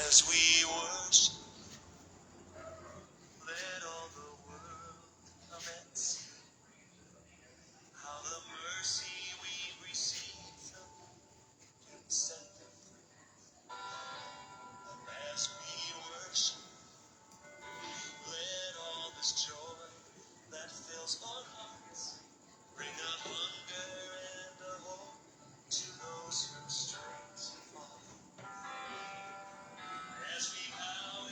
As we worship, let all the world commence. How the mercy we've received from you can set them free. As we worship, let all this joy that fills our hearts bring a hunger and a hope to those who strayed to follow. As we bow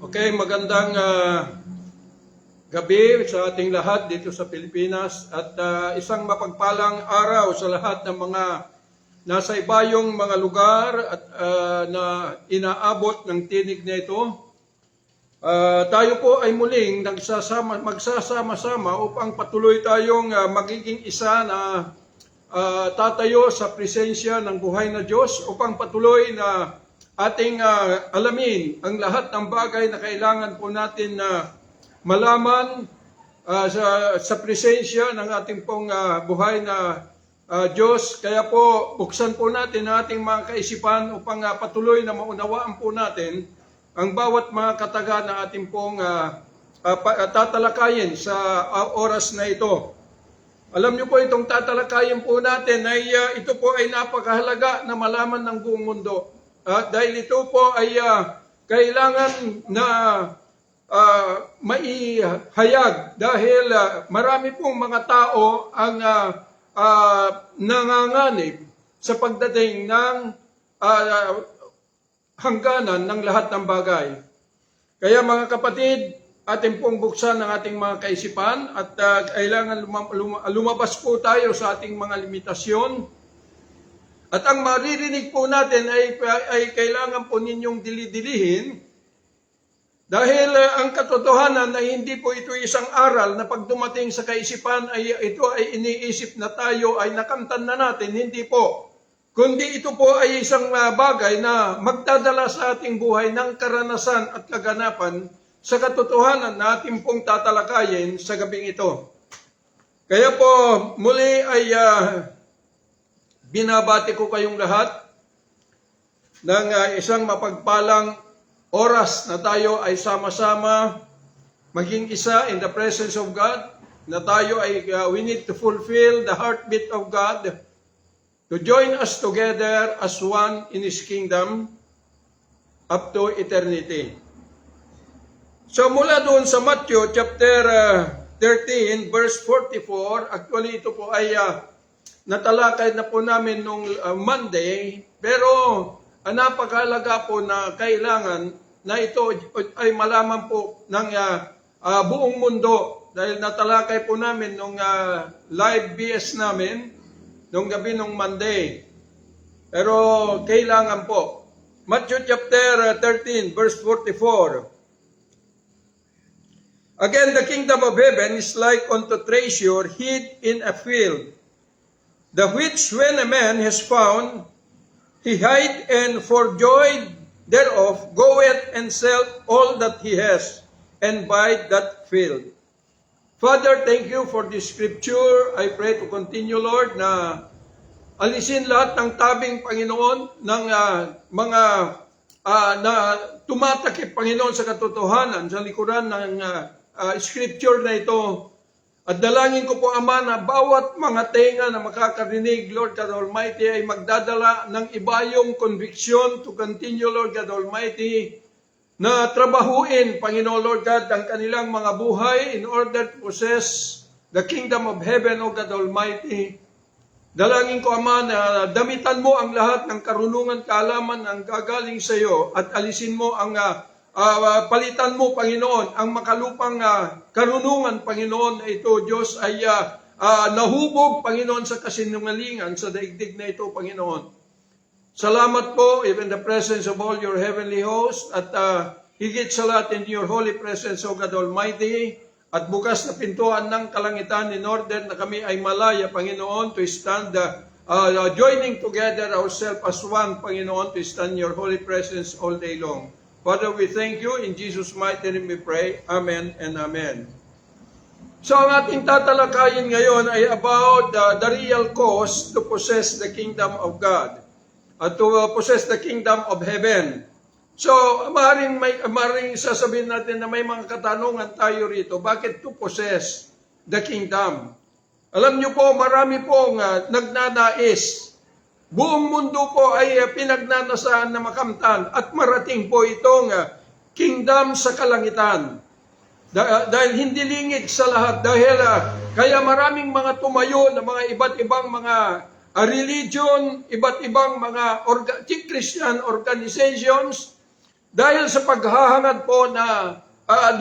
Okay, magandang gabi sa ating lahat dito sa Pilipinas at isang mapagpalang araw sa lahat ng mga nasa ibayong mga lugar at na inaabot ng tinig na ito. Tayo po ay muling magsasama-sama upang patuloy tayong magiging isa na tatayo sa presensya ng buhay na Diyos upang patuloy na ating alamin ang lahat ng bagay na kailangan po natin na malaman sa presensya ng ating pong buhay na Diyos. Kaya po buksan po natin ang ating mga kaisipan upang patuloy na maunawaan po natin ang bawat mga kataga na ating pong tatalakayin sa oras na ito. Alam niyo po itong tatalakayin po natin ay ito po ay napakahalaga na malaman ng buong mundo. Dahil ito po ay kailangan na maihayag dahil marami pong mga tao ang nanganganib sa pagdating ng hangganan ng lahat ng bagay. Kaya mga kapatid, ating pong buksan ang ating mga kaisipan at kailangan lumabas po tayo sa ating mga limitasyon. At ang maririnig po natin ay kailangan po ninyong dili-dilihin dahil ang katotohanan na hindi po ito isang aral na pag dumating sa kaisipan ay ito ay iniisip na tayo ay nakamtan na natin. Hindi po. Kundi ito po ay isang bagay na magdadala sa ating buhay ng karanasan at kaganapan sa katotohanan na ating pong tatalakayin sa gabing ito. Kaya po muli ay binabati ko kayong lahat ng isang mapagpalang oras na tayo ay sama-sama maging isa in the presence of God, na tayo ay we need to fulfill the heartbeat of God, to join us together as one in His kingdom up to eternity. So mula doon sa Matthew chapter 13 verse 44, actually ito po ay natalakay na po namin nung Monday, pero napakahalaga po na kailangan na ito ay malaman po ng buong mundo dahil natalakay po namin nung live BS namin nung gabi nung Monday. Pero kailangan po. Matthew chapter 13 verse 44. Again, the kingdom of heaven is like unto treasure hid in a field, the which when a man has found, he hide, and for joy thereof goeth and sell all that he has, and buy that field. Father, thank you for this scripture. I pray to continue, Lord, na alisin lahat ng tabing, Panginoon, ng mga na tumatakip, Panginoon, sa katotohanan, sa likuran ng scripture na ito. At dalangin ko po, Ama, na bawat mga tenga na makakarinig, Lord God Almighty, ay magdadala ng ibayong conviction to continue, Lord God Almighty, na trabahuin, Panginoon, Lord God, ang kanilang mga buhay in order to possess the kingdom of heaven, O God Almighty. Dalangin ko, Ama, na damitan mo ang lahat ng karunungan, kaalaman ang gagaling sa iyo at alisin mo ang palitan mo, Panginoon, ang makalupang karunungan, Panginoon, na ito, Diyos, ay nahubog, Panginoon, sa kasinungalingan sa daigdig na ito, Panginoon. Salamat po, even the presence of all your heavenly hosts, at higit sa lahat in your holy presence, O God Almighty, at bukas na pintuan ng kalangitan in order na kami ay malaya, Panginoon, to stand, joining together ourselves as one, Panginoon, to stand in your holy presence all day long. Father, we thank you. In Jesus' mighty name we pray. Amen and amen. So ang ating tatalakayin ngayon ay about the real cause to possess the kingdom of God. To possess the kingdom of heaven. So, maaaring sasabihin natin na may mga katanungan tayo rito. Bakit to possess the kingdom? Alam niyo po, marami pong nagnanais. Buong mundo po ay pinagnanasaan na makamtan at marating po itong kingdom sa kalangitan. Dahil hindi lingid sa lahat. Dahil kaya maraming mga tumayo na mga iba't ibang mga religion, iba't ibang mga Christian organizations dahil sa paghahangad po na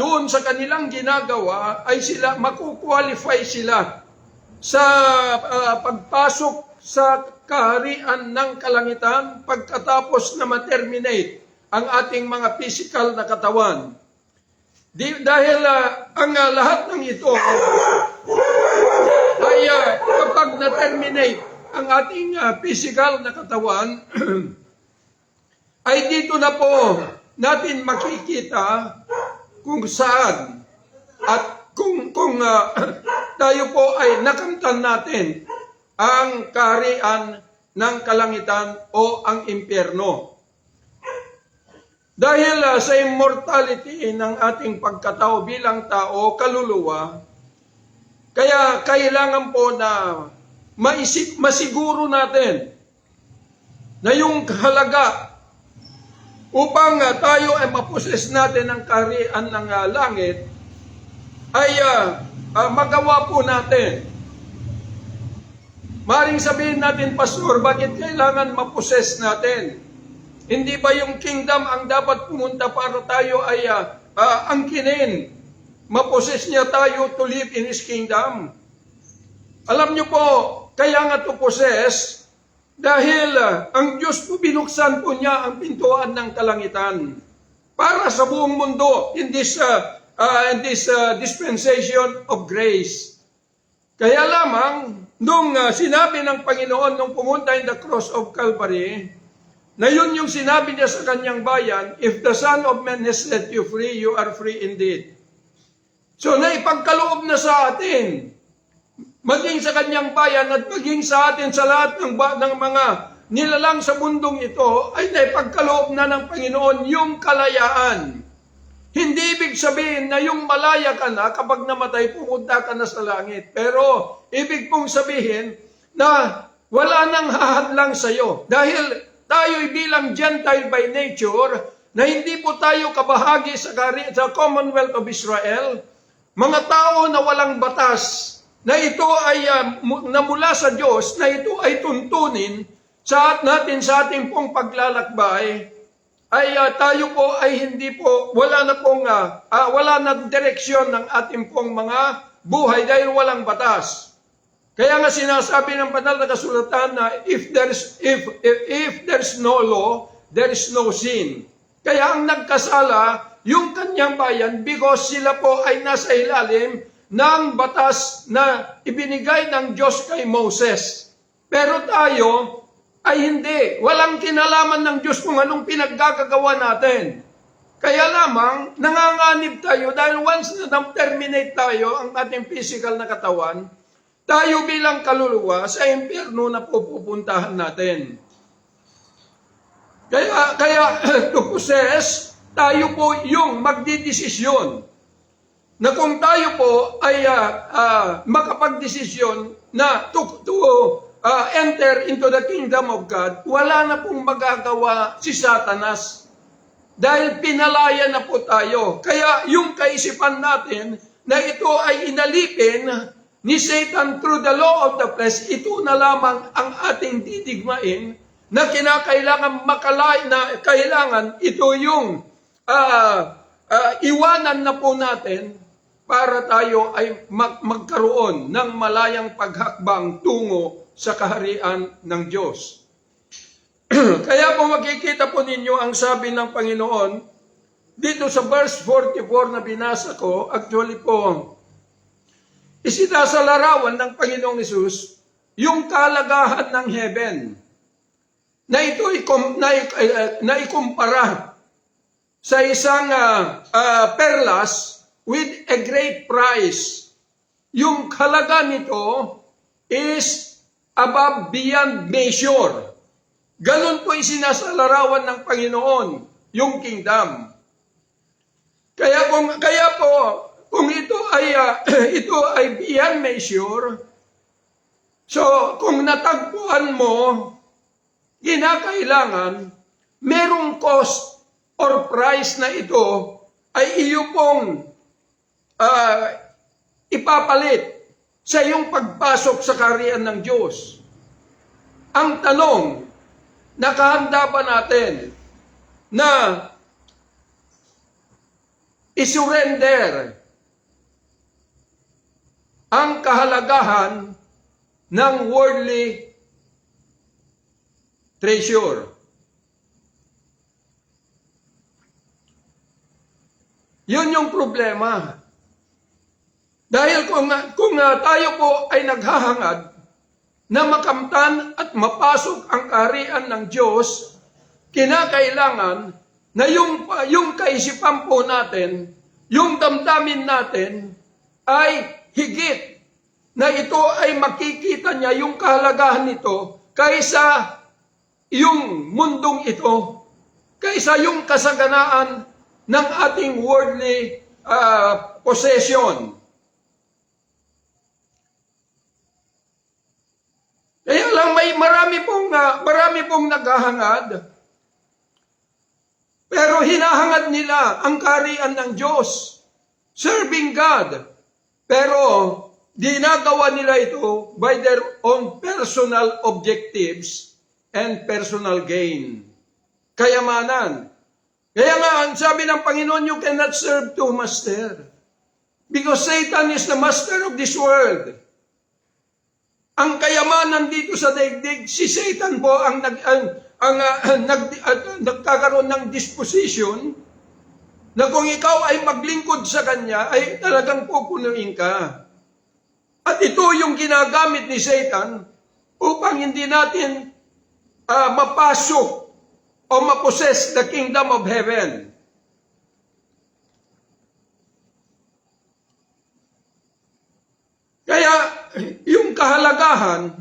doon sa kanilang ginagawa ay sila makukwalify sila sa pagpasok sa kaharian ng kalangitan pagkatapos na ma-terminate ang ating mga physical na katawan. Dahil ang lahat ng ito ay kapag na-terminate ang ating physical na katawan, ay dito na po natin makikita kung saan at kung tayo po ay nakamtan natin ang kaharian ng kalangitan o ang impyerno. Dahil sa immortality ng ating pagkatao bilang tao, kaluluwa, kaya kailangan po na masiguro natin na yung halaga upang tayo ay maposes natin ang kaharian ng langit ay magawa po natin. Maring sabihin natin, Pastor, bakit kailangan maposes natin? Hindi ba yung kingdom ang dapat pumunta para tayo ay angkinin? Maposes niya tayo to live in His kingdom. Alam niyo po, kaya nga to possess, dahil ang Diyos po binuksan po niya ang pintuan ng kalangitan para sa buong mundo in this dispensation of grace. Kaya lamang, nung sinabi ng Panginoon nung pumunta in the cross of Calvary, na yun yung sinabi niya sa kanyang bayan, if the Son of Man has set you free, you are free indeed. So naipagkaloob na sa atin, maging sa kanyang bayan at maging sa atin sa lahat ng mga nilalang sa mundong ito, ay naipagkaloob na ng Panginoon yung kalayaan. Hindi ibig sabihin na yung malaya ka na kapag namatay, pumunta ka na sa langit. Pero ibig pong sabihin na wala nang hahadlang sa iyo. Dahil tayo'y bilang Gentile by nature, na hindi po tayo kabahagi sa Commonwealth of Israel, mga tao na walang batas, na ito ay namula sa Diyos, na ito ay tuntunin sa ating pong paglalakbay, ay tayo po ay hindi po, wala na direksyon ng ating pong mga buhay dahil walang batas. Kaya nga sinasabi ng banal na kasulatan na if there's no law, there is no sin. Kaya ang nagkasala, yung kanyang bayan, because sila po ay nasa ilalim ng batas na ibinigay ng Diyos kay Moses. Pero tayo ay hindi. Walang kinalaman ng Diyos kung anong pinaggagawa natin. Kaya lamang, nanganganib tayo dahil once na terminate tayo ang ating physical na katawan, tayo bilang kaluluwa sa impyerno na pupuntahan natin. Kaya to possess, tayo po yung magdidesisyon na kung tayo po ay makapagdesisyon na to enter into the kingdom of God, wala na pong magagawa si Satanas. Dahil pinalaya na po tayo. Kaya yung kaisipan natin na ito ay inalipin ni Satan through the law of the flesh, ito na lamang ang ating didigmain na kinakailangan kailangan ito yung iwanan na po natin para tayo ay magkaroon ng malayang paghakbang tungo sa kaharian ng Diyos. Kaya po makikita po ninyo ang sabi ng Panginoon dito sa verse 44 na binasa ko, actually po, isinasalarawan ng Panginoong Hesus yung kalagahan ng heaven na ito na ikumpara sa isang perlas with a great price. Yung halaga nito is above beyond measure. Ganon po isinasalarawan ng Panginoon yung kingdom. Kaya po kung ito ay beyond measure, so kung natagpuan mo, kinakailangan merong cost or price na ito ay iyo pong ipapalit sa iyong pagpasok sa kaharian ng Diyos. Ang tanong, nakahanda ba natin na isurrender ang kahalagahan ng worldly treasure. Yun yung problema. Dahil kung tayo po ay naghahangad na makamtan at mapasok ang kaharian ng Diyos, kinakailangan na yung kaisipan po natin, yung damdamin natin ay higit na ito ay makikita niya yung kahalagahan nito kaysa yung mundong ito, kaysa yung kasaganaan ng ating worldly possession. Kaya lang marami pong naghahangad, pero hinahangad nila ang kaharian ng Diyos, serving God. Pero ginagawa nila ito by their own personal objectives and personal gain. Kayamanan. Kaya nga, ang sabi ng Panginoon, you cannot serve two masters. Because Satan is the master of this world. Ang kayamanan dito sa daigdig, si Satan po ang nagkakaroon ng disposition na kung ikaw ay maglingkod sa kanya, ay talagang pupunuin ka. At ito yung ginagamit ni Satan upang hindi natin mapasok o mapossess the kingdom of heaven. Kaya yung kahalagahan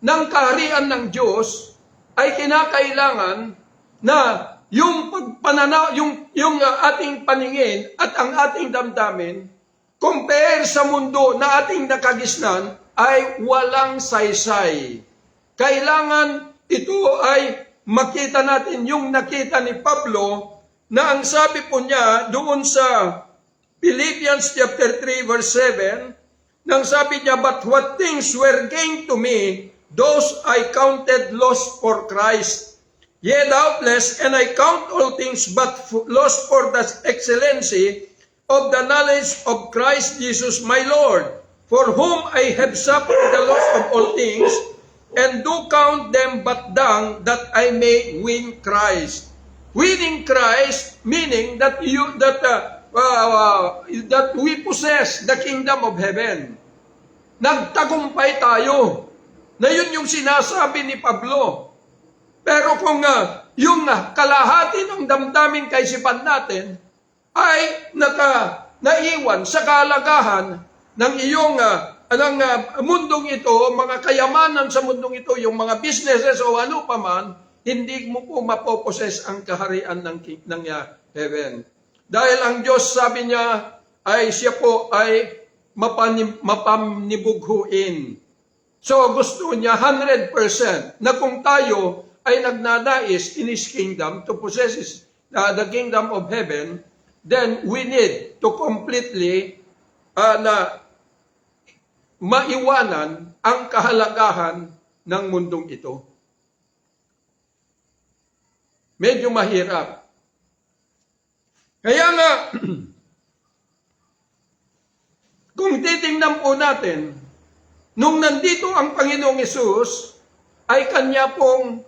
ng kaharian ng Diyos ay kinakailangan na yung pagpananaw, yung ating paningin at ang ating damdamin compare sa mundo na ating nakagisnan ay walang saysay. Kailangan ito ay makita natin yung nakita ni Pablo na ang sabi po niya doon sa Philippians chapter 3 verse 7, nang sabi niya, but what things were gained to me, those I counted loss for Christ. Yea, doubtless, and I count all things but loss for the excellency of the knowledge of Christ Jesus my Lord, for whom I have suffered the loss of all things, and do count them but dung, that I may win Christ. Winning Christ, meaning that that we possess the kingdom of heaven. Nagtagumpay tayo. Na yun yung sinasabi ni Pablo. Pero kung yung kalahati ng damdamin kaisipan natin ay naiwan sa kahalagahan ng iyong ng mundong ito, mga kayamanan sa mundong ito, yung mga businesses o ano pa man, hindi mo po mapoposes ang kaharian ng heaven. Dahil ang Diyos, sabi niya, ay siya po ay mapanibughuin. So gusto niya 100% na kung tayo ay nagnanais in His kingdom to possess the kingdom of heaven, then we need to completely maiwanan ang kahalagahan ng mundong ito. Medyo mahirap. Kaya nga, kung titingnan po natin, nung nandito ang Panginoong Hesus, ay kanya pong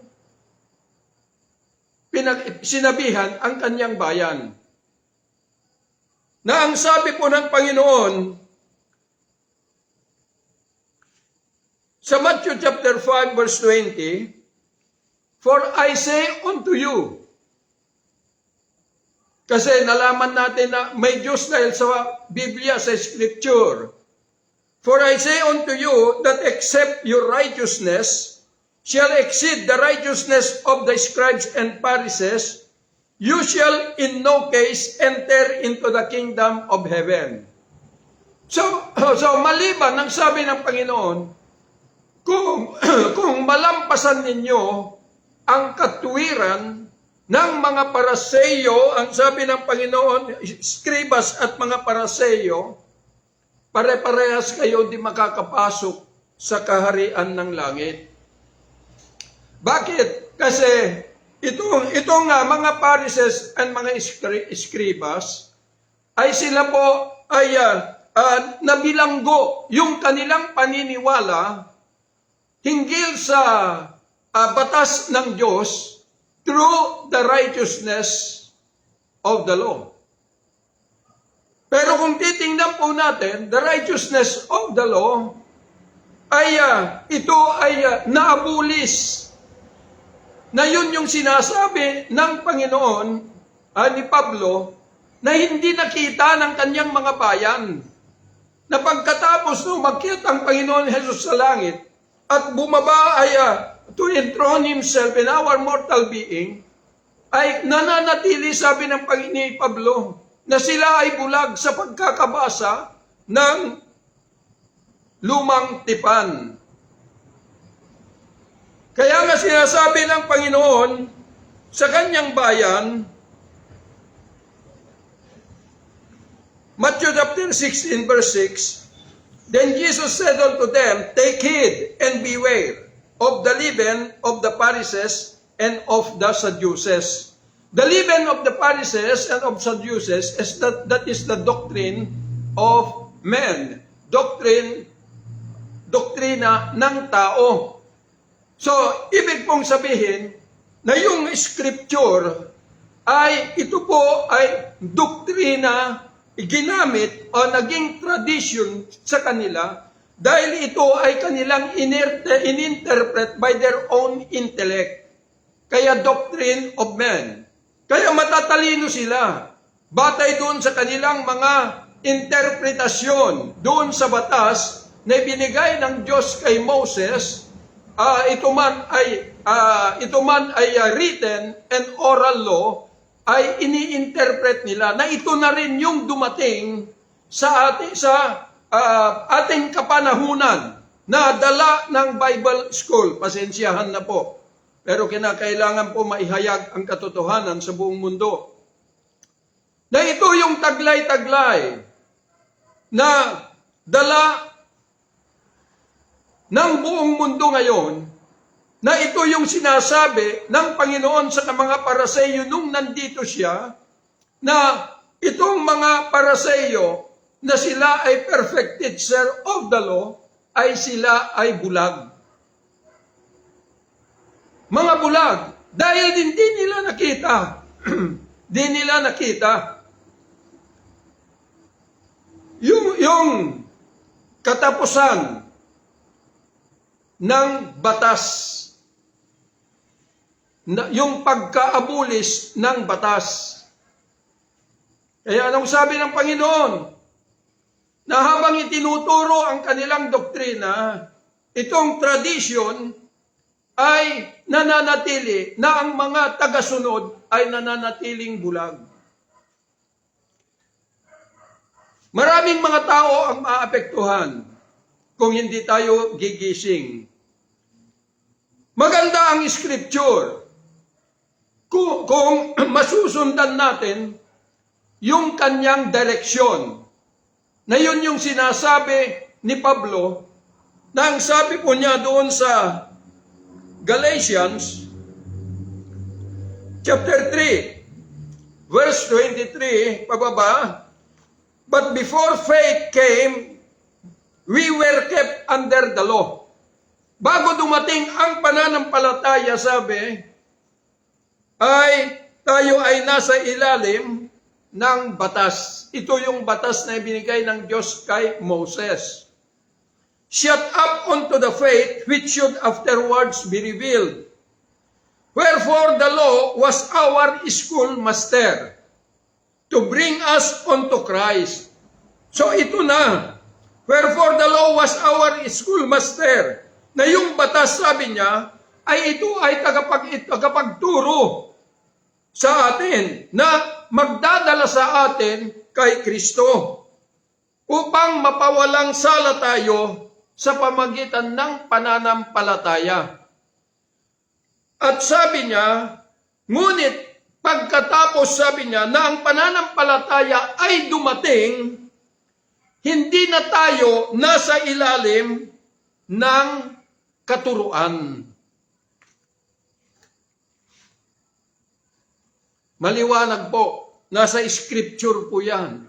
sinabihan ang kanyang bayan. Na ang sabi po ng Panginoon, sa Matthew chapter 5 verse 20, for I say unto you, kasi nalaman natin na may Diyos dahil sa Biblia, sa Scripture. For I say unto you that except your righteousness shall exceed the righteousness of the scribes and Pharisees, you shall in no case enter into the kingdom of heaven. So maliban ang sabi ng Panginoon, kung malampasan ninyo ang katuwiran ng mga Paraseyo, ang sabi ng Panginoon, Scribas at mga Paraseyo, pare-parehas kayo di makakapasok sa kaharian ng langit. Bakit? Kasi itong mga Pharisees and mga Scribas ay sila po ay nabilanggo yung kanilang paniniwala hinggil sa batas ng Diyos through the righteousness of the law. Pero kung titingnan po natin, the righteousness of the law ay ito ay naabulis. Na yun yung sinasabi ng Panginoon ni Pablo na hindi nakita ng kanyang mga bayan. Na pagkatapos nung magkita ang Panginoon Jesus sa langit at bumaba ay to enthrone Himself in our mortal being, ay nananatili, sabi ng Panginoon Pablo, na sila ay bulag sa pagkakabasa ng lumang tipan. Kaya nga sinasabi ng Panginoon sa kanyang bayan, Matthew chapter 16 verse 6, Then Jesus said unto them, Take heed and beware of the leaven of the Pharisees and of the Sadducees. The leaven of the Pharisees and of Sadducees is that is the doctrine of men. Doktrina ng tao. So, ibig pong sabihin na yung scripture ay ito po ay doktrina ginamit o naging tradition sa kanila dahil ito ay kanilang ininterpret by their own intellect. Kaya doctrine of men. Kaya matatalino sila. Batay doon sa kanilang mga interpretasyon doon sa batas na ibinigay ng Diyos kay Moses, ito man ay written and oral law, ay ini-interpret nila na ito na rin yung dumating sa ating kapanahunan na dala ng Bible School. Pasensyahan na po. Pero kinakailangan po maihayag ang katotohanan sa buong mundo. Na ito yung taglay-taglay na dala ng buong mundo ngayon, na ito yung sinasabi ng Panginoon sa mga Paraseyo nung nandito siya, na itong mga Paraseyo na sila ay perfect teacher of the law, ay sila ay bulag. Mga bulag, dahil hindi nila nakita, di nila nakita yung katapusan ng batas, yung pagkaabulis ng batas. Kaya anong sabi ng Panginoon? Na habang itinuturo ang kanilang doktrina, itong tradition ay nananatili, na ang mga tagasunod ay nananatiling bulag. Maraming mga tao ang maapektuhan kung hindi tayo gigising. Maganda ang scripture kung masusundan natin yung kanyang direksyon. Na yun yung sinasabi ni Pablo, na ang sabi po niya doon sa Galatians chapter 3 verse 23 pababa, But before faith came, we were kept under the law. Bago dumating ang pananampalataya, sabi, ay tayo ay nasa ilalim ng batas. Ito yung batas na ibinigay ng Diyos kay Moses. Shut up unto the faith which should afterwards be revealed. Wherefore the law was our schoolmaster to bring us unto Christ. So ito na. Wherefore the law was our schoolmaster. Na yung batas, sabi niya, ay ito ay tagapagturo sa atin na magdadala sa atin kay Kristo upang mapawalang sala tayo sa pamagitan ng pananampalataya. At sabi niya, ngunit pagkatapos sabi niya na ang pananampalataya ay dumating, hindi na tayo nasa ilalim ng katuruan. Maliwanag po, nasa scripture po yan.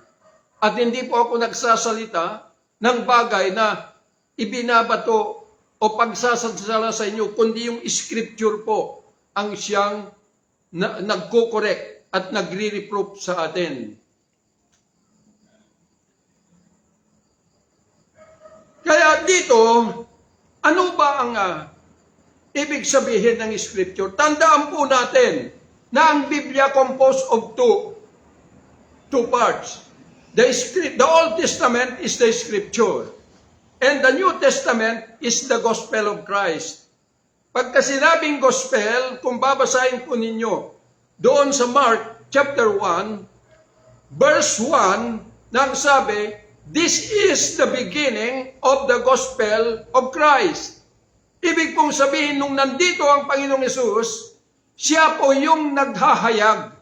At hindi po ako nagsasalita ng bagay na ibinabato o pagsasadsala sa inyo, kundi yung scripture po ang siyang nagko-correct at nagre-reproof sa atin. Kaya dito, ano ba ang ibig sabihin ng scripture? Tandaan po natin na ang Biblia composed of two parts. The Old Testament is the scripture. And the New Testament is the gospel of Christ. Pagka sinabing gospel, kung babasahin po ninyo, doon sa Mark chapter 1, verse 1, nang sabi, this is the beginning of the gospel of Christ. Ibig pong sabihin, nung nandito ang Panginoong Yesus, siya po yung naghahayag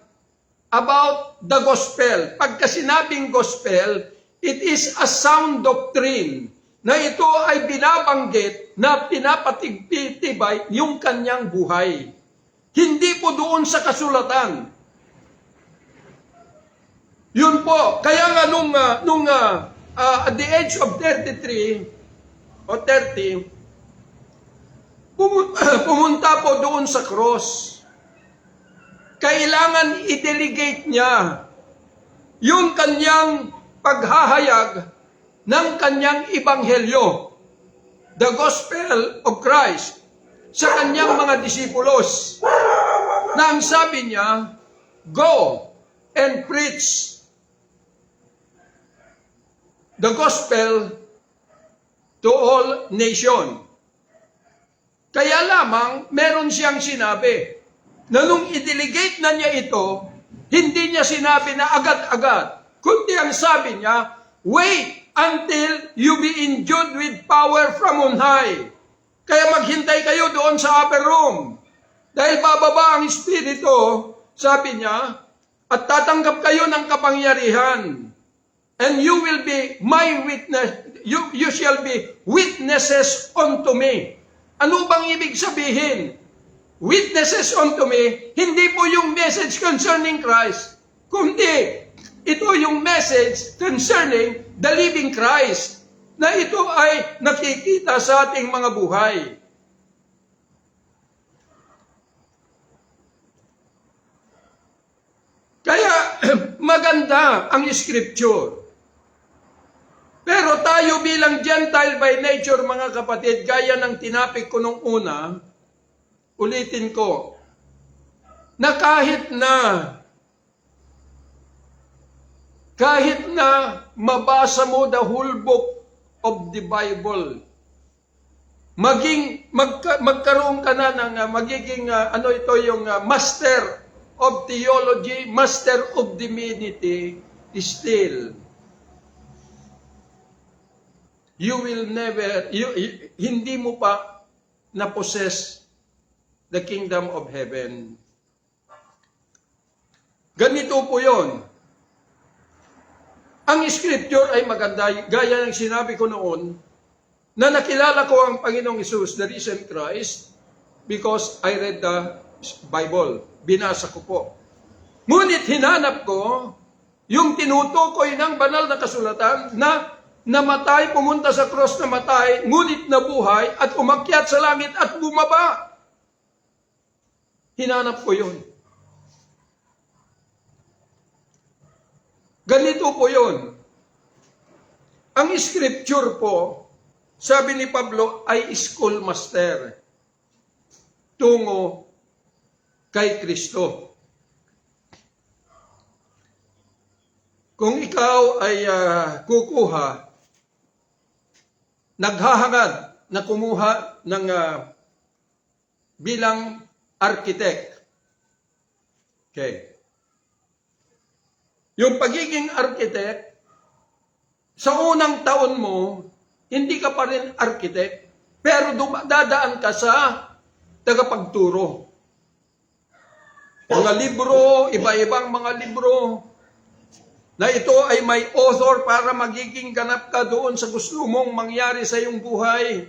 about the gospel. Pagka sinabing gospel, it is a sound doctrine na ito ay binabanggit na pinapatibay yung kanyang buhay. Hindi po doon sa kasulatan. Yun po. Kaya nga at the age of 33 o 30, pumunta po doon sa cross. Kailangan i-delegate niya yung kanyang paghahayag ng kanyang ibanghelyo, the gospel of Christ, sa kanyang mga disipulos, na ang sabi niya, go and preach the gospel to all nation. Kaya lamang, meron siyang sinabi, na nung i-delegate na niya ito, hindi niya sinabi na agad-agad, kundi ang sabi niya, wait until you be endued with power from on high. Kaya maghintay kayo doon sa upper room. Dahil bababa ang Espiritu, sabi niya, at tatanggap kayo ng kapangyarihan. And you will be my witness, you shall be witnesses unto me. Ano bang ibig sabihin? Witnesses unto me, hindi po yung message concerning Christ, kundi ito yung message concerning the living Christ, na ito ay nakikita sa ating mga buhay. Kaya maganda ang scripture. Pero tayo bilang Gentile by nature, mga kapatid, gaya ng tinapik ko nung una, ulitin ko, na kahit na mabasa mo the whole book of the Bible, magkaroon ka na ng magiging master of theology, master of divinity, still you will never, hindi mo pa na-possess the kingdom of heaven. Ganito po yon. Ang scripture ay maganda, gaya ng sinabi ko noon, na nakilala ko ang Panginoong Hesus, the risen Christ, because I read the Bible. Binasa ko po. Ngunit hinanap ko yung tinutukoy ng banal na kasulatan na namatay, pumunta sa cross na matay, ngunit nabuhay at umakyat sa langit at bumaba. Hinanap ko yun. Ganito po yun. Ang scripture po, sabi ni Pablo, ay schoolmaster tungo kay Kristo. Kung ikaw ay kukuha, naghahangad na kumuha ng bilang architect. Okay. Yung pagiging architect, sa unang taon mo, hindi ka pa rin architect, pero dadaan ka sa tagapagturo. Mga libro, iba-ibang mga libro, na ito ay may author para magiging ganap ka doon sa gusto mong mangyari sa iyong buhay.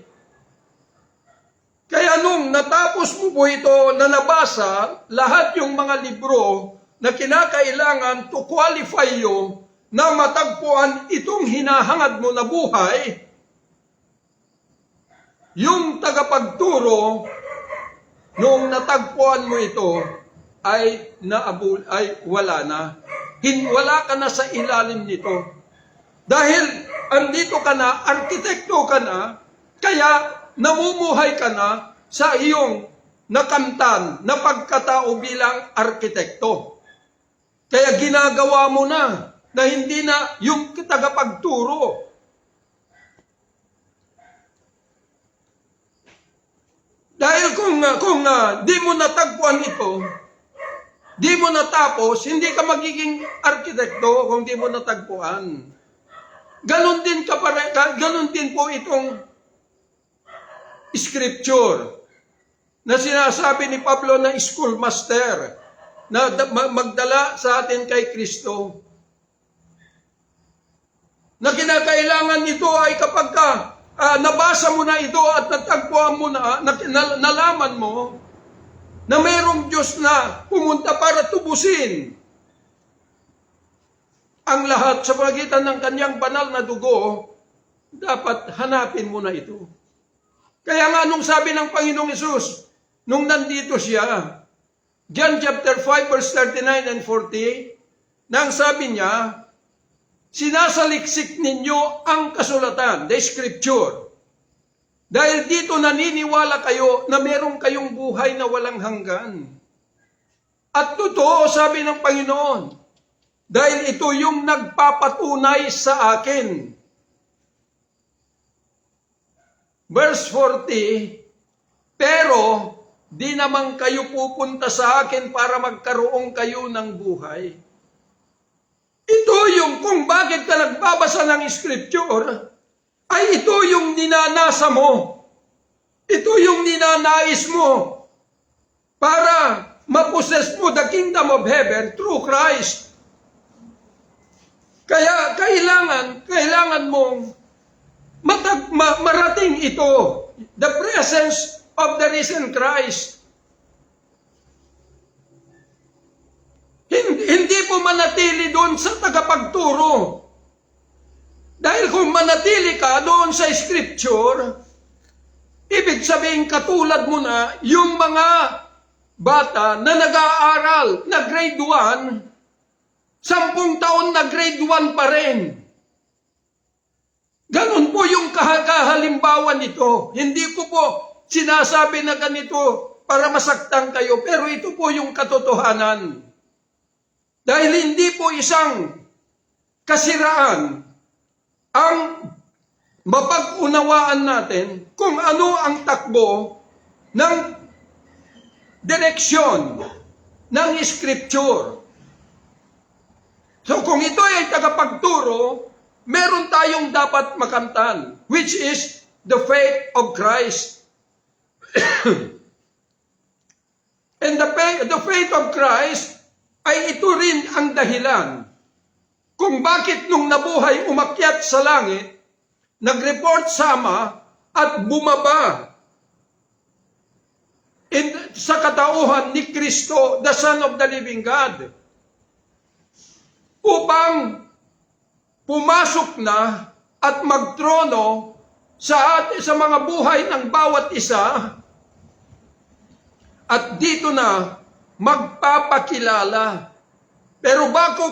Kaya nung natapos mo po ito na nabasa, lahat yung mga libro na kinakailangan to qualify you na matagpuan itong hinahangad mo na buhay, yung tagapagturo, nung natagpuan mo ito, ay wala na. Wala ka na sa ilalim nito. Dahil andito ka na, arkitekto ka na, kaya namumuhay ka na sa iyong nakamtan na pagkatao bilang arkitekto. Kaya ginagawa mo na hindi na yung tagapagturo. Dahil kung di mo natagpuan ito, di mo natapos, hindi ka magiging arkitekto kung di mo natagpuan. Ganon din po itong scripture na sinasabi ni Pablo na schoolmaster na magdala sa atin kay Kristo. Na kinakailangan ito ay kapag nabasa mo na ito at natagpuan mo na, nalaman mo na mayroong Diyos na pumunta para tubusin ang lahat sa pagitan ng kanyang banal na dugo, dapat hanapin mo na ito. Kaya nga nung sabi ng Panginoong Hesus, nung nandito siya, John chapter 5 verse 39 and 40, nang sabi niya, sinasaliksik ninyo ang kasulatan, the scripture. Dahil dito naniniwala kayo na meron kayong buhay na walang hanggan. At totoo, sabi ng Panginoon, dahil ito yung nagpapatunay sa akin. Verse 40, pero di naman kayo pupunta sa akin para magkaroon kayo ng buhay. Ito yung kung bakit ka nagbabasa ng scripture, ay ito yung ninanasa mo. Ito yung ninanais mo para maposes mo the kingdom of heaven through Christ. Kaya kailangan mong marating ito, the presence of the risen Christ. Hindi po manatili doon sa tagapagturo. Dahil kung manatili ka doon sa scripture, ibig sabihin katulad mo na yung mga bata na nag-aaral na grade 1, 10 taon na grade 1 pa rin. Ganun po yung kahalimbawan nito. Hindi ko po sinasabi na ganito para masaktan kayo, pero ito po yung katotohanan. Dahil hindi po isang kasiraan ang mapag-unawaan natin kung ano ang takbo ng direksyon ng scripture. So kung ito ay tagapagturo, meron tayong dapat makamtan, which is the faith of Christ. And the faith of Christ ay ito rin ang dahilan kung bakit nung nabuhay umakyat sa langit, nag-report sama at bumaba sa katauhan ni Kristo, the Son of the Living God, upang pumasok na at magtrono sa mga buhay ng bawat isa at dito na magpapakilala. Pero bago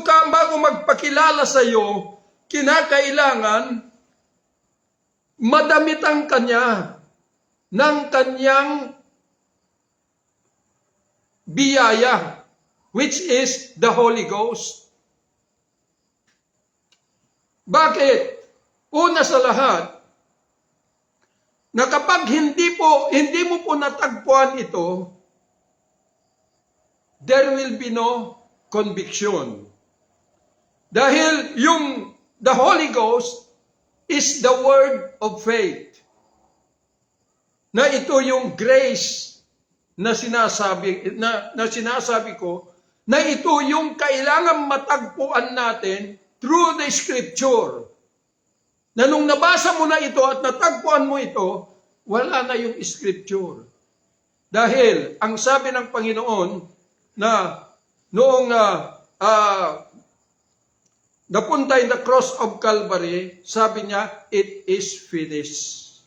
magpakilala sa iyo, kinakailangan madamit ang kanya ng kanyang biyaya, which is the Holy Ghost. Bakit? Una sa lahat, na kapag hindi mo po natagpuan ito, there will be no conviction. Dahil the Holy Ghost is the word of faith. Na ito yung grace na sinasabi ko, na ito yung kailangan matagpuan natin through the scripture. Na nung nabasa mo na ito at natagpuan mo ito, wala na yung scripture. Dahil ang sabi ng Panginoon na noong napunta in the cross of Calvary, sabi niya, it is finished.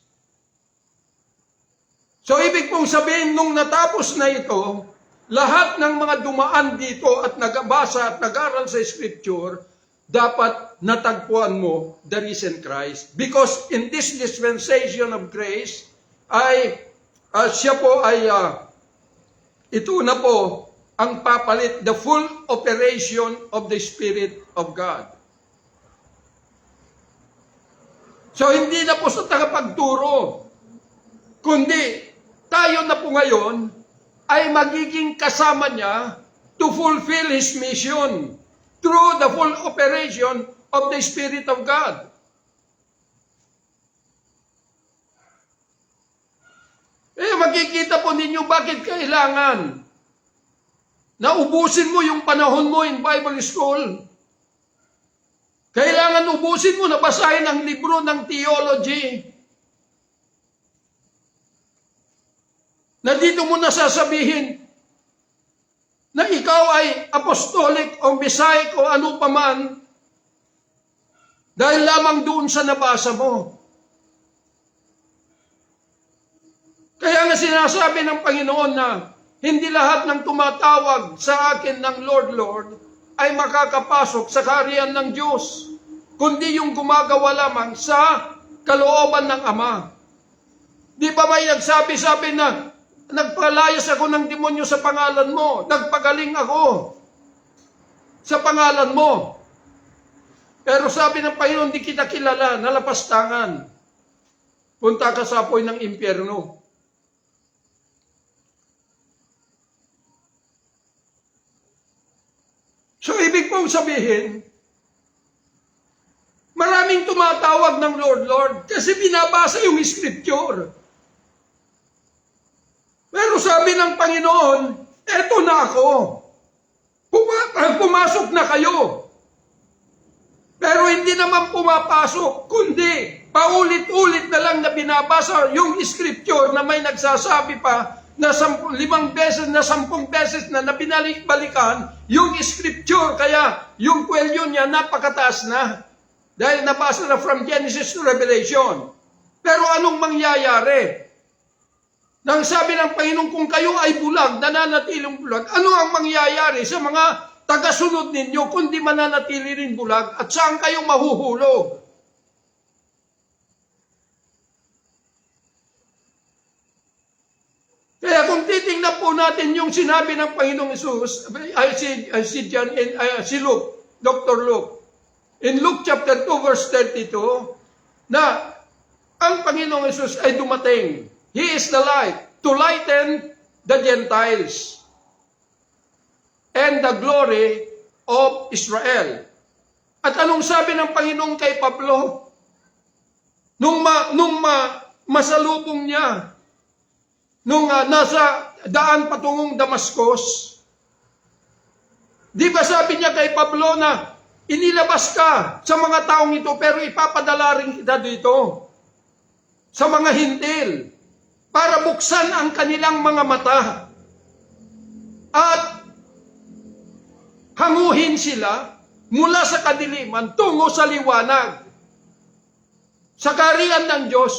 So, ibig pong sabihin, nung natapos na ito, lahat ng mga dumaan dito at nagabasa at nag-aral sa Scripture, dapat natagpuan mo the risen Christ. Because in this dispensation of grace, ito na po ang papalit, the full operation of the Spirit of God. So, hindi na po sa tagapagturo, kundi tayo na po ngayon ay magiging kasama niya to fulfill His mission through the full operation of the Spirit of God. Makikita po ninyo bakit kailangan na ubusin mo yung panahon mo in Bible school. Kailangan ubusin mo na basahin ang libro ng theology. Na dito mo nasasabihin na ikaw ay apostolic o messiah o ano paman dahil lamang doon sa nabasa mo. Kaya nga sinasabi ng Panginoon na hindi lahat ng tumatawag sa akin ng Lord, Lord ay makakapasok sa kaharian ng Diyos, kundi yung gumagawa lamang sa kalooban ng Ama. Di ba may nagsabi-sabi na nagpalayas ako ng demonyo sa pangalan mo. Nagpagaling ako sa pangalan mo. Pero sabi ng Panginoon, di kita kilala, nalapastangan. Punta ka sa apoy ng impyerno. So, ibig pong sabihin, maraming tumatawag ng Lord, Lord, kasi binabasa yung Scripture. Pero sabi ng Panginoon, eto na ako. Pumasok na kayo. Pero hindi naman pumapasok, kundi paulit-ulit na lang na binabasa yung Scripture na may nagsasabi pa na 5 beses na 10 beses na binalik-balikan yung Scripture. Kaya yung kwelyo niya napakataas na. Dahil nabasa na from Genesis to Revelation. Pero anong mangyayari? Nang sabi ng Panginoon, kung kayo ay bulag, nananatiling bulag, ano ang mangyayari sa mga tagasunod ninyo, kundi mananatili rin bulag, at saan kayo mahuhulog? Kaya kung titingnan po natin yung sinabi ng Panginoong Isus, si Luke, Dr. Luke, in Luke chapter 2 verse 32, na ang Panginoong Isus ay dumating. He is the light to lighten the Gentiles and the glory of Israel. At anong sabi ng Panginoon kay Pablo? Nung masalubong niya, nung nasa daan patungong Damascus, di ba sabi niya kay Pablo na inilabas ka sa mga taong ito pero ipapadala rin kita dito sa mga hintil para buksan ang kanilang mga mata at hanguhin sila mula sa kadiliman tungo sa liwanag. Sa kaharian ng Diyos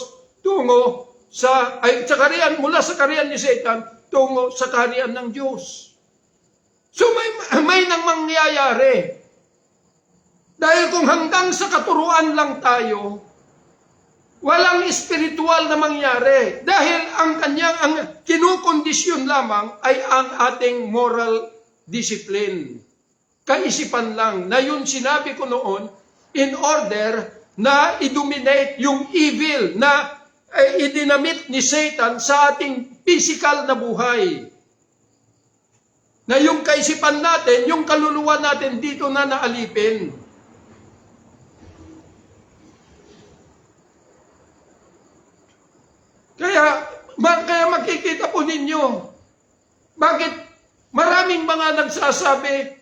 tungo mula sa kaharian ni Satan tungo sa kaharian ng Diyos. So may nang mangyayari. Dahil kung hanggang sa katuruan lang tayo, walang espiritual na mangyari. Dahil ang kinukondisyon lamang ay ang ating moral discipline. Kaisipan lang na yun sinabi ko noon in order na i-dominate yung evil na idinamit ni Satan sa ating physical na buhay. Na yung kaisipan natin, yung kaluluwa natin dito na naalipin. Kaya makikita po ninyo, bakit maraming mga nagsasabi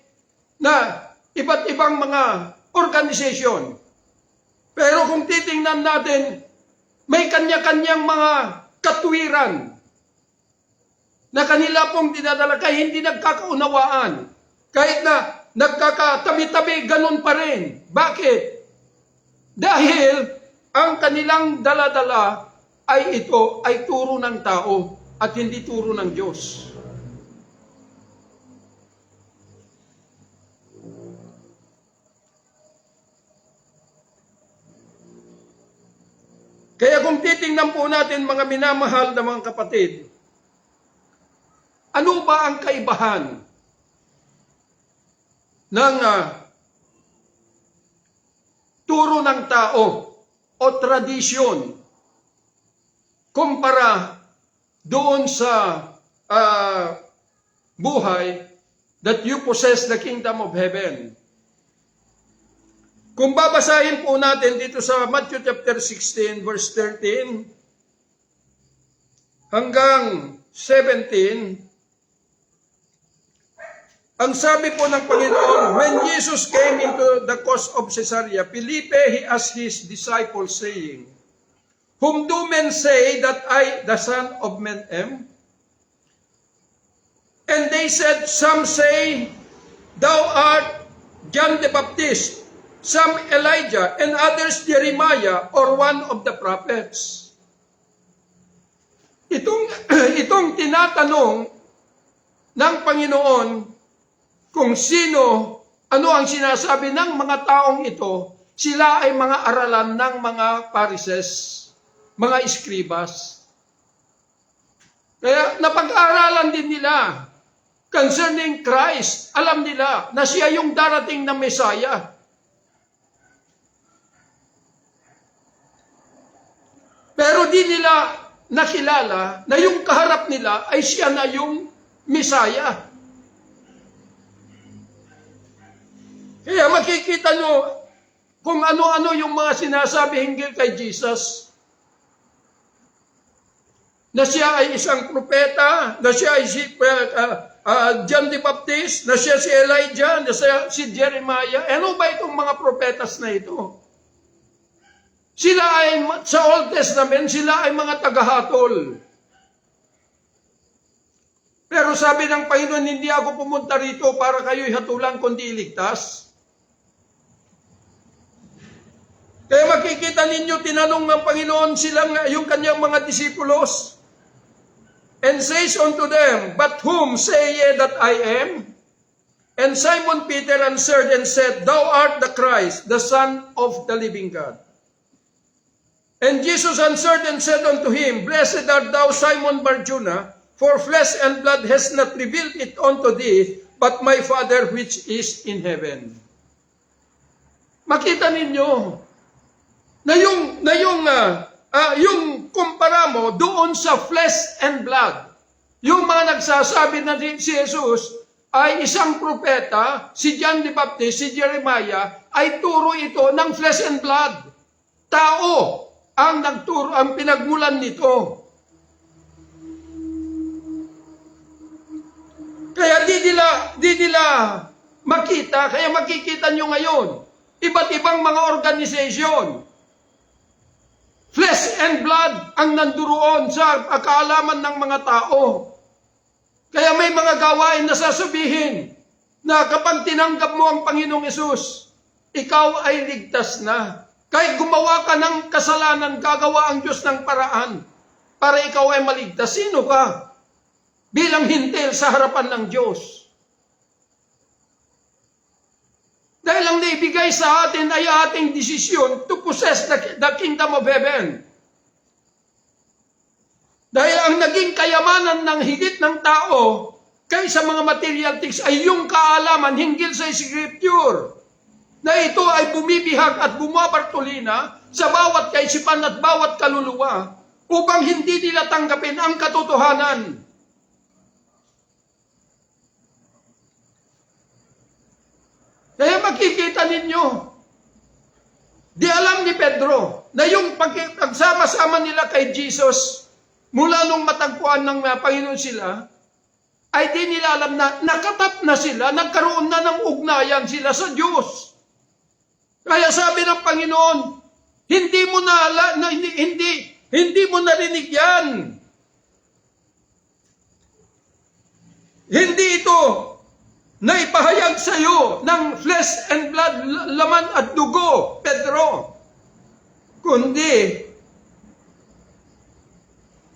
na iba't ibang mga organisasyon. Pero kung titingnan natin, may kanya-kanyang mga katwiran na kanila pong dinadala kaya hindi nagkakaunawaan. Kahit na nagkakatabi-tabi, ganun pa rin. Bakit? Dahil ang kanilang daladala ay ito ay turo ng tao at hindi turo ng Diyos. Kaya kung titingnan po natin mga minamahal na mga kapatid, ano ba ang kaibahan ng turo ng tao o tradisyon kumpara doon sa buhay that you possess the kingdom of heaven? Kung babasahin po natin dito sa Matthew chapter 16 verse 13 hanggang 17, ang sabi po ng Panginoon, when Jesus came into the coast of Caesarea Philippi, he asked his disciples saying, whom do men say that I, the Son of Man, am? And they said, some say, thou art John the Baptist, some Elijah, and others Jeremiah, or one of the prophets. Itong tinatanong ng Panginoon kung sino, ano ang sinasabi ng mga taong ito, sila ay mga aralan ng mga Pharisees, mga eskribas. Kaya napag-aaralan din nila concerning Christ. Alam nila na siya yung darating na Messiah. Pero di nila nakilala na yung kaharap nila ay siya na yung Messiah. Kaya makikita nyo kung ano-ano yung mga sinasabi hinggil kay Jesus. Na siya ay isang propeta, na siya ay John the Baptist, na siya si Elijah, na siya si Jeremiah. Ano ba itong mga propetas na ito? Sila ay, sa Old Testament, sila ay mga tagahatol. Pero sabi ng Panginoon, hindi ako pumunta rito para kayo'y hatulan kundi iligtas. Kaya makikita ninyo, tinanong ng Panginoon silang, yung kanyang mga disipulos, and says unto them, but whom say ye that I am? And Simon Peter answered and said, thou art the Christ, the Son of the living God. And Jesus answered and said unto him, blessed art thou, Simon Bar-Jonah, for flesh and blood has not revealed it unto thee, but my Father which is in heaven. Makita ninyo na yung kumpara mo doon sa flesh and blood. Yung mga nagsasabi na si Jesus ay isang propeta, si John the Baptist, si Jeremiah, ay turo ito ng flesh and blood. Tao ang nagturo, ang pinagmulan nito. Kaya di nila makita, kaya makikita nyo ngayon, iba't ibang mga organisasyon, flesh and blood ang nanduroon sa kaalaman ng mga tao. Kaya may mga gawain na sasabihin na kapag tinanggap mo ang Panginoong Hesus, ikaw ay ligtas na. Kahit gumawa ka ng kasalanan, gagawa ang Diyos ng paraan para ikaw ay maligtas. Sino ka? Bilang hintil sa harapan ng Diyos. Dahil ang naibigay sa atin ay ating desisyon to possess the kingdom of heaven. Dahil ang naging kayamanan ng higit ng tao kaysa mga material things ay yung kaalaman hinggil sa Scripture. Na ito ay bumibihag at bumabartolina sa bawat kaisipan at bawat kaluluwa upang hindi nila tanggapin ang katotohanan. Kaya makikita ninyo, di alam ni Pedro na yung pagsama-sama nila kay Jesus mula nung matagpuan ng Panginoon sila, ay di nila alam na nakatap na sila, nagkaroon na ng ugnayan sila sa Diyos. Kaya sabi ng Panginoon, hindi mo narinig yan. Hindi ito na ipahayag sa iyo ng flesh and blood, laman at dugo, Pedro, kundi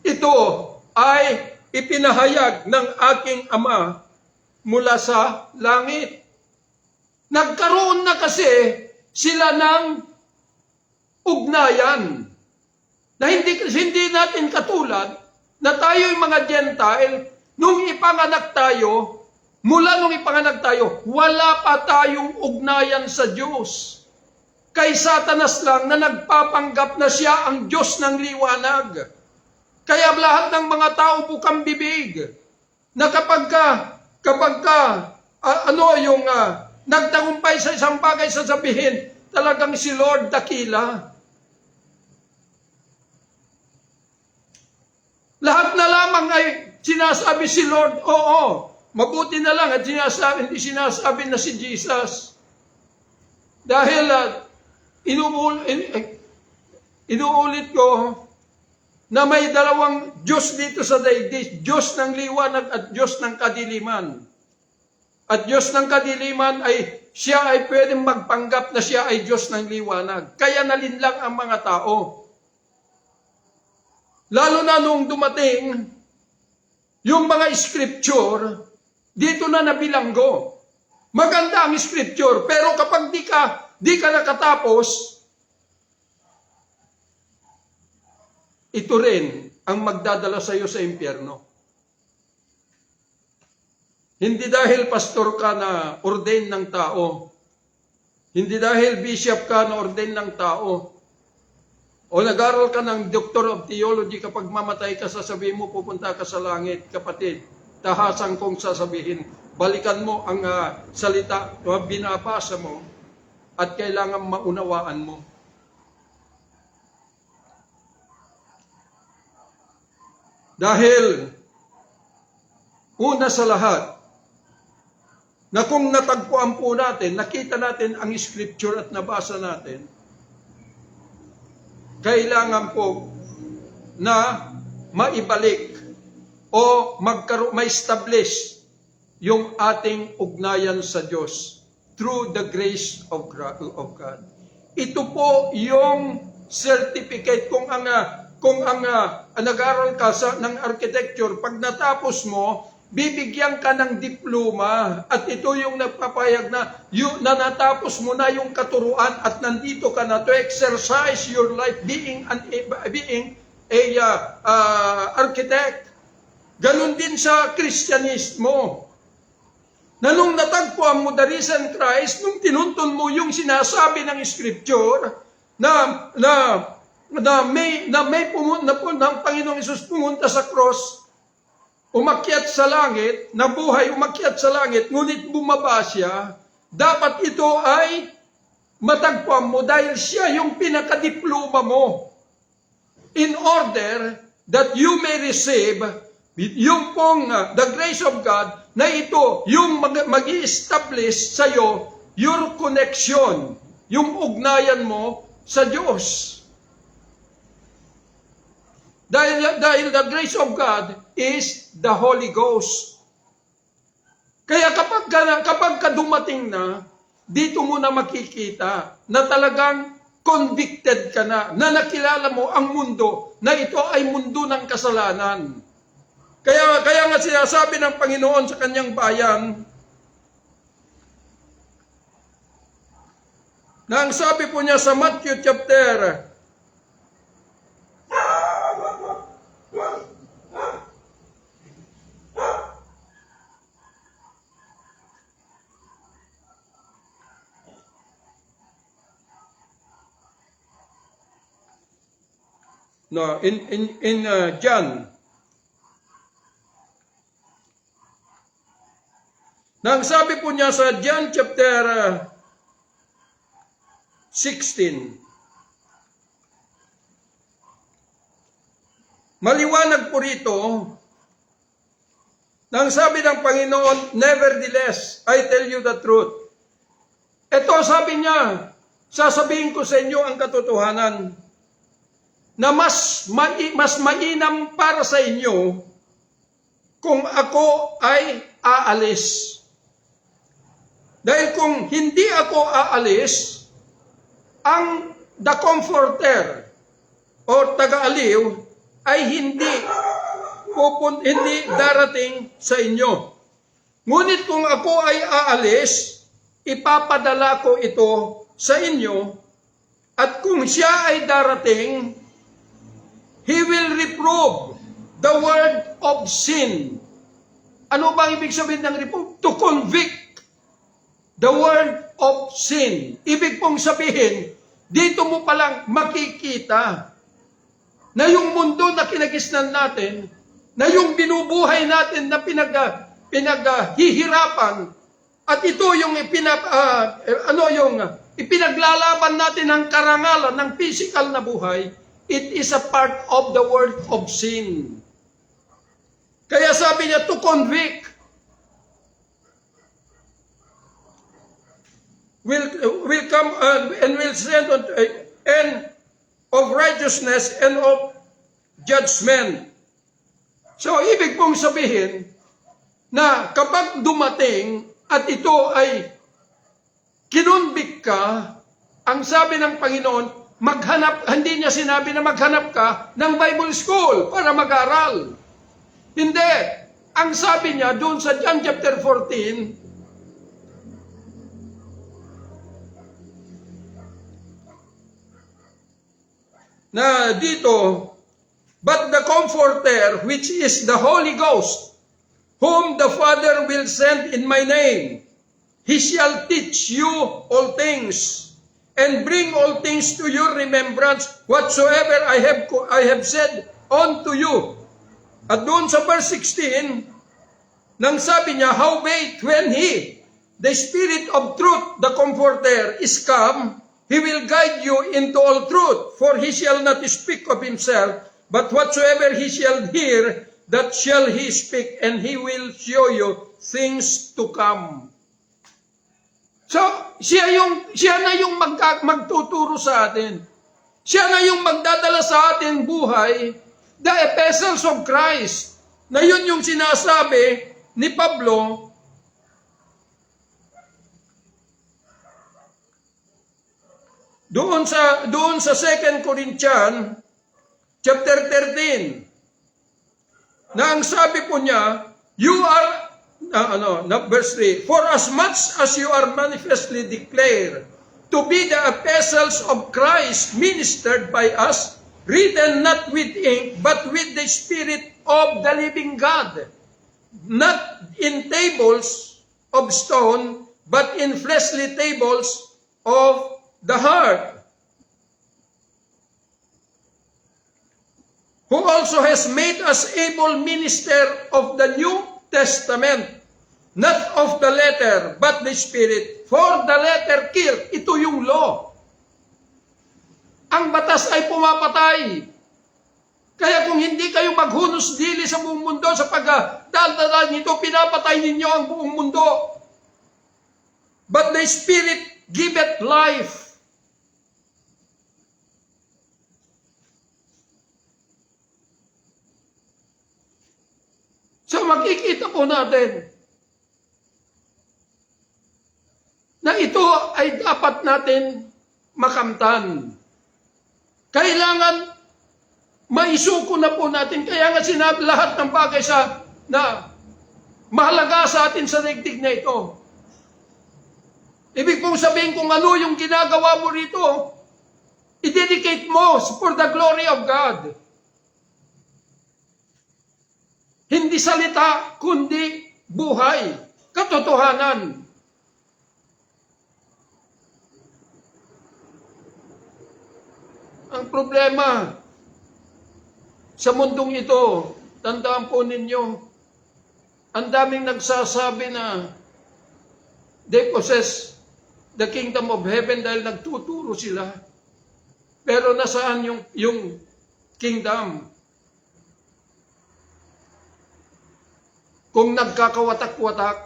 ito ay ipinahayag ng aking Ama mula sa langit. Nagkaroon na kasi sila ng ugnayan na hindi natin katulad na tayo'y mga Gentile, nung ipanganak tayo, mula nung ipanganak tayo, wala pa tayong ugnayan sa Diyos. Kay Satanas lang na nagpapanggap na siya ang Diyos ng liwanag. Kaya lahat ng mga tao bukang bibig na kapag nagtagumpay sa isang bagay, sasabihin, talagang si Lord dakila. Lahat na lamang ay sinasabi si Lord, oo, mabuti na lang at hindi sinasabi na si Jesus. Dahil inuulit ko na may dalawang Diyos dito sa daigdig, Diyos ng liwanag at Diyos ng kadiliman. At Diyos ng kadiliman ay siya ay pwedeng magpanggap na siya ay Diyos ng liwanag. Kaya nalinlang ang mga tao. Lalo na nung dumating yung mga scripture, dito na nabilanggo. Maganda ang scripture, pero kapag di ka nakatapos, ito rin ang magdadala sa iyo sa impyerno. Hindi dahil pastor ka na ordain ng tao. Hindi dahil bishop ka na ordain ng tao. O nag-aral ka ng Doctor of Theology, kapag mamatay ka, sasabihin mo, pupunta ka sa langit. Kapatid, tahasan kong sasabihin, balikan mo ang salita na binabasa mo at kailangan maunawaan mo. Dahil, una sa lahat, na kung natagpuan po natin, nakita natin ang scripture at nabasa natin, kailangan po na maibalik o ma-establish yung ating ugnayan sa Diyos through the grace of God. Ito po yung certificate kung ang nag-aral ka ng architecture, pag natapos mo, bibigyan ka ng diploma at ito yung nagpapayag na natapos mo na yung katuruan at nandito ka na to exercise your life being a architect. Ganon din sa Kristyanismo. Na nung natagpuan mo the risen Christ, nung tinuntun mo yung sinasabi ng Scripture na ng Panginoong Hesus pumunta sa cross, umakyat sa langit, nabuhay, umakyat sa langit, ngunit bumaba siya, dapat ito ay matagpuan mo dahil siya yung pinakadiploma mo. In order that you may receive yung pong the grace of God, na ito yung mag-i-establish sa iyo your connection, yung ugnayan mo sa Diyos. Dahil the grace of God is the Holy Ghost. Kaya kapag dumating na, dito mo na makikita na talagang convicted ka na nakilala mo ang mundo, na ito ay mundo ng kasalanan. Kaya nga sinasabi ng Panginoon sa kanyang bayan, na ang sabi po niya sa Matthew chapter 'no, in John. Nang sabi po niya sa John chapter 16, maliwanag po rito, nang sabi ng Panginoon, nevertheless, I tell you the truth. Ito sabi niya, sasabihin ko sa inyo ang katotohanan, na mas mainam para sa inyo kung ako ay aalis. Dahil kung hindi ako aalis, the Comforter o taga-aliw ay hindi darating sa inyo. Ngunit kung ako ay aalis, ipapadala ko ito sa inyo, at kung siya ay darating, he will reprove the word of sin. Ano ba ibig sabihin ng reprove? To convict the word of sin. Ibig pong sabihin, dito mo palang makikita na yung mundo na kinagisnan natin, na yung binubuhay natin na pinaghihirapan, at ito yung ipinaglalaban natin ng karangalan ng physical na buhay, it is a part of the world of sin. Kaya sabi niya, to convict, will come and will send and of righteousness and of judgment. So, ibig pong sabihin na kapag dumating at ito ay kinunbik ka, ang sabi ng Panginoon, hindi niya sinabi na maghanap ka ng Bible school para mag-aral. Hindi. Ang sabi niya doon sa John chapter 14, na dito, but the Comforter, which is the Holy Ghost, whom the Father will send in my name, he shall teach you all things, and bring all things to your remembrance, whatsoever I have said unto you. At doon sa verse 16, nang sabi niya, howbeit when he, the Spirit of truth, the Comforter, is come, he will guide you into all truth, for he shall not speak of himself, but whatsoever he shall hear, that shall he speak, and he will show you things to come. So, siya na yung magtuturo sa atin. Siya na yung magdadala sa atin buhay, the epistles of Christ. Na yun yung sinasabi ni Pablo, doon sa 2 Corinthians chapter 13, na ang sabi po niya, you are verse 3, for as much as you are manifestly declared to be the epistles of Christ ministered by us, written not with ink, but with the Spirit of the living God, not in tables of stone, but in fleshly tables of the heart, who also has made us able minister of the New Testament, not of the letter, but the Spirit. For the letter killed. Ito yung law. Ang batas ay pumapatay. Kaya kung hindi kayo maghunos dili sa buong mundo sa pagdadala nito, pinapatay ninyo ang buong mundo. But the Spirit giveth life. So makikita po natin na ito ay dapat natin makamtan. Kailangan maisuko na po natin. Kaya nga sinabi lahat ng bagay na mahalaga sa atin sa daigdig na ito. Ibig pong sabihin kung ano yung ginagawa mo rito, i-dedicate mo for the glory of God. Hindi salita, kundi buhay, katotohanan. Ang problema sa mundong ito, tandaan po ninyo, ang daming nagsasabi na they possess the kingdom of heaven dahil nagtuturo sila. Pero nasaan yung kingdom? Kung nagkakawatak-watak,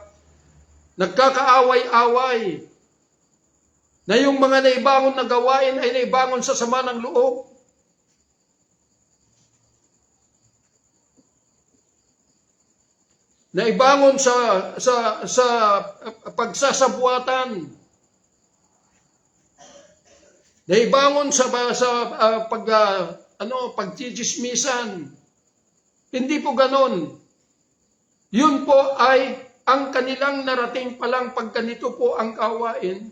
nagkakaaway-away, na yung mga naibangon na gawain ay naibangon sa sama ng loob. naibangon sa pagsasabuatan, naibangon sa pagchichismisan. Hindi po ganon. Yun po ay ang kanilang narating palang pag ganito po ang kawain,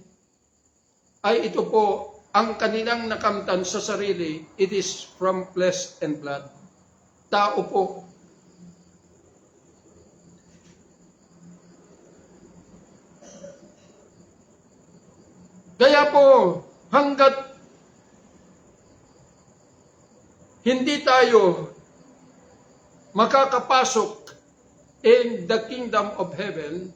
ay ito po ang kanilang nakamtan sa sarili. It is from flesh and blood. Tao po. Kaya po, hanggat hindi tayo makakapasok in the kingdom of heaven,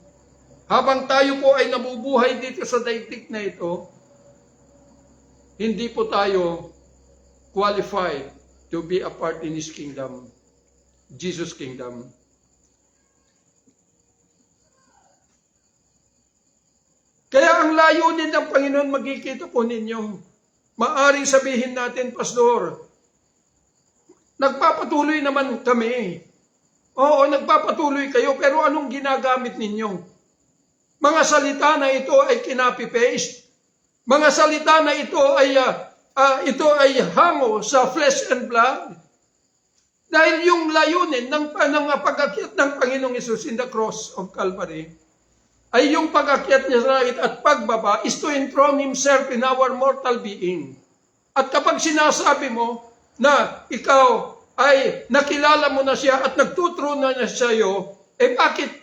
habang tayo po ay nabubuhay dito sa daigdig na ito, hindi po tayo qualified to be a part in His kingdom, Jesus' kingdom. Kaya ang layunin ng Panginoon, magkikita po ninyo. Maaring sabihin natin, Pastor, nagpapatuloy naman kami. Oo, nagpapatuloy kayo, pero anong ginagamit ninyo? Mga salita na ito ay copy-paste. Mga salita na ito ay hango sa flesh and blood. Dahil yung layunin ng pag-akyat ng Panginoong Hesus in the cross of Calvary, ay yung pag-akyat niya sa langit at pagbaba is to enthrone Himself in our mortal being. At kapag sinasabi mo na ikaw ay nakilala mo na siya at nagtuturo na niya sa iyo, eh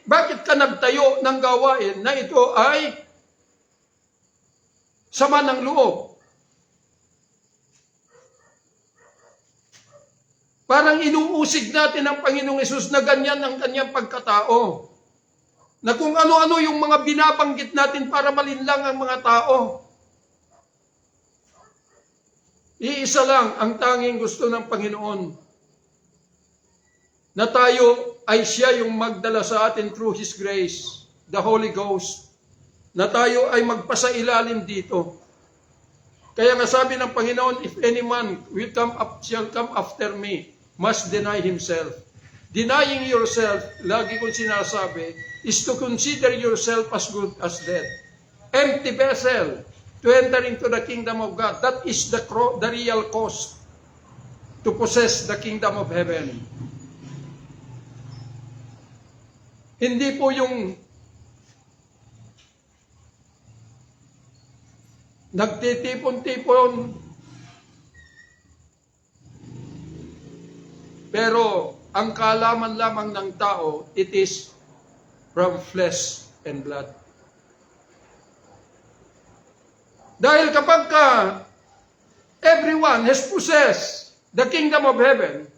bakit ka nagtayo ng gawain na ito ay sama ng loob? Parang inuusig natin ang Panginoong Hesus na ganyan ang kanyang pagkatao. Na kung ano-ano yung mga binabanggit natin para malinlang ang mga tao. Iisa lang ang tanging gusto ng Panginoon, na tayo ay siya yung magdala sa atin through His grace, the Holy Ghost, na tayo ay magpasailalim dito. Kaya nga sabi ng Panginoon, if any man shall come after me, must deny himself. Denying yourself, lagi kong sinasabi, is to consider yourself as good as dead. Empty vessel to enter into the kingdom of God. That is the real cost to possess the kingdom of heaven. Hindi po yung nagtitipon-tipon, pero ang kaalaman lamang ng tao, it is from flesh and blood. Dahil kapag everyone has possessed the kingdom of heaven,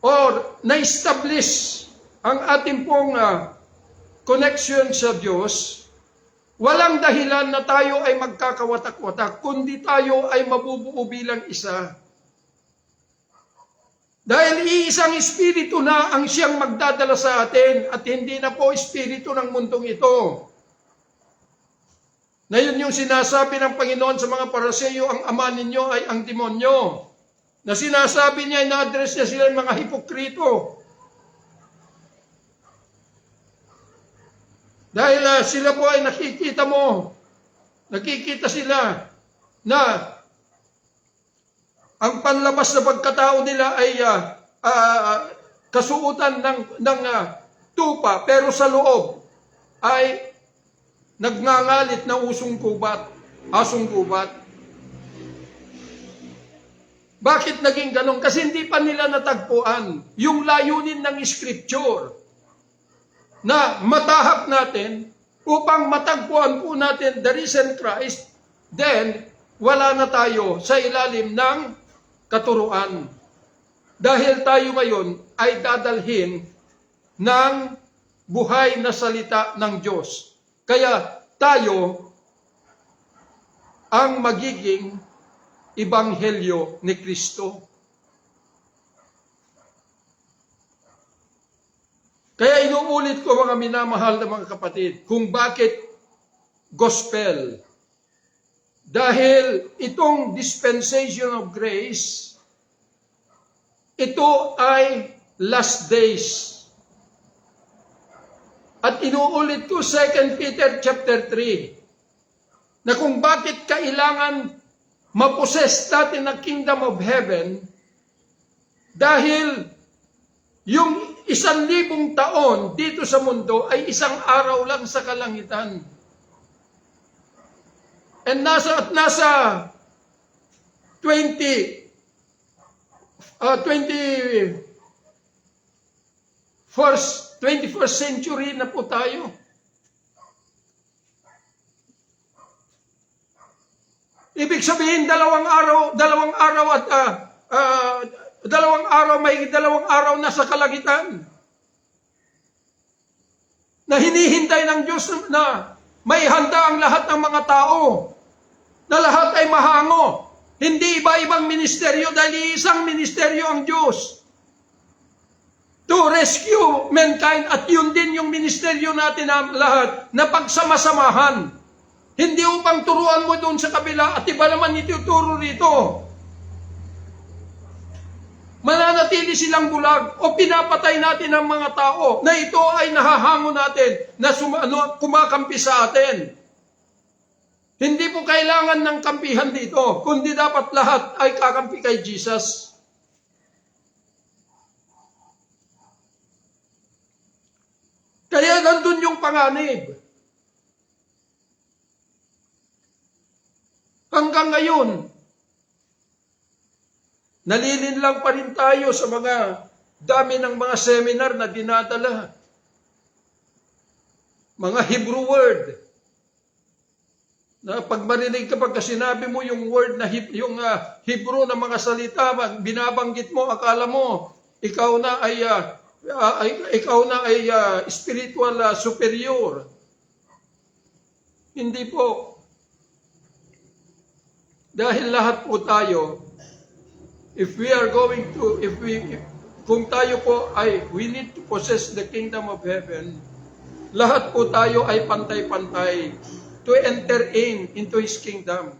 or na-establish ang ating pong connection sa Diyos, walang dahilan na tayo ay magkakawatak-watak, kundi tayo ay mabubuo bilang isa. Dahil iisang espiritu na ang siyang magdadala sa atin at hindi na po espiritu ng mundong ito. Na yun yung sinasabi ng Panginoon sa mga Paraseyo, ang ama ninyo ay ang demonyo. Na sinasabi niya, ina-address niya sila yung mga hipokrito. Dahil sila po ay nakikita sila na ang panlabas na pagkatao nila ay kasuotan ng tupa, pero sa loob ay nagngangalit na asong gubat. Bakit naging ganon? Kasi hindi pa nila natagpuan yung layunin ng Scripture na matahak natin upang matagpuan po natin the risen Christ, then wala na tayo sa ilalim ng katuruan. Dahil tayo ngayon ay dadalhin ng buhay na salita ng Diyos. Kaya tayo ang magiging Ebanghelyo ni Kristo. Kaya inuulit ko, mga minamahal na mga kapatid, kung bakit gospel. Dahil itong dispensation of grace, ito ay last days. At inuulit ko 2 Peter chapter 3 na kung bakit kailangan maposes natin ang kingdom of heaven dahil yung 1,000 taon dito sa mundo ay isang araw lang sa kalangitan. And nasa 21st century na po tayo. Ibig sabihin, dalawang araw na sa kalangitan. Na hinihintay ng Diyos na may handa ang lahat ng mga tao. Na lahat ay mahango. Hindi iba-ibang ministeryo dahil isang ministeryo ang Diyos. To rescue mankind, at yun din yung ministeryo natin na lahat na pagsamasamahan. Hindi upang turuan mo doon sa kabila at iba naman ituturo rito. Mananatili silang bulag o pinapatay natin ang mga tao na ito ay nahahango natin na kumakampi sa atin. Hindi po kailangan ng kampihan dito, kundi dapat lahat ay kakampi kay Jesus. Kaya nandun yung panganib. Hanggang ngayon, nalilinlang pa rin tayo sa mga dami ng mga seminar na dinadala. Mga Hebrew word. Na pag marinig ka pagka sinabi mo yung word na Hebrew na mga salita, binabanggit mo, akala mo ikaw na ay spiritual superior. Hindi po. Dahil lahat po tayo, kung tayo po we need to possess the kingdom of heaven, lahat po tayo ay pantay-pantay to enter into His kingdom.